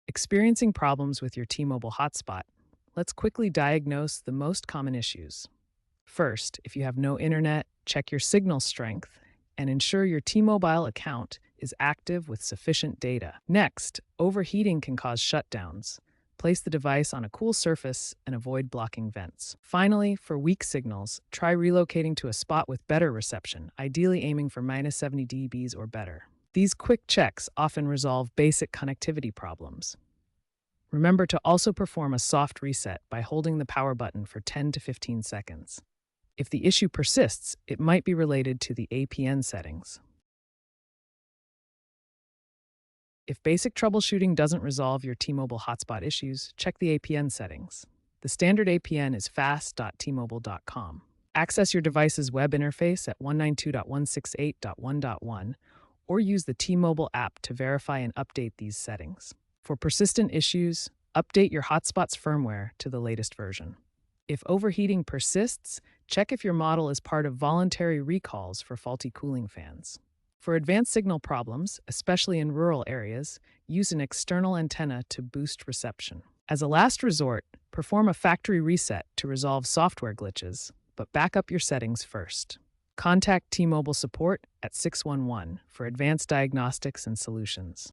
Experiencing problems with your T-Mobile hotspot? Let's quickly diagnose the most common issues. First, if you have no internet, check your signal strength and ensure your T-Mobile account is active with sufficient data. Next, overheating can cause shutdowns. Place the device on a cool surface and avoid blocking vents. Finally, for weak signals, try relocating to a spot with better reception, ideally aiming for -70 dBs or better. These quick checks often resolve basic connectivity problems. Remember to also perform a soft reset by holding the power button for 10 to 15 seconds. If the issue persists, it might be related to the APN settings. If basic troubleshooting doesn't resolve your T-Mobile hotspot issues, check the APN settings. The standard APN is fast.tmobile.com. Access your device's web interface at 192.168.1.1 or use the T-Mobile app to verify and update these settings. For persistent issues, update your hotspot's firmware to the latest version. If overheating persists, check if your model is part of voluntary recalls for faulty cooling fans. For advanced signal problems, especially in rural areas, use an external antenna to boost reception. As a last resort, perform a factory reset to resolve software glitches, but back up your settings first. Contact T-Mobile support at 611 for advanced diagnostics and solutions.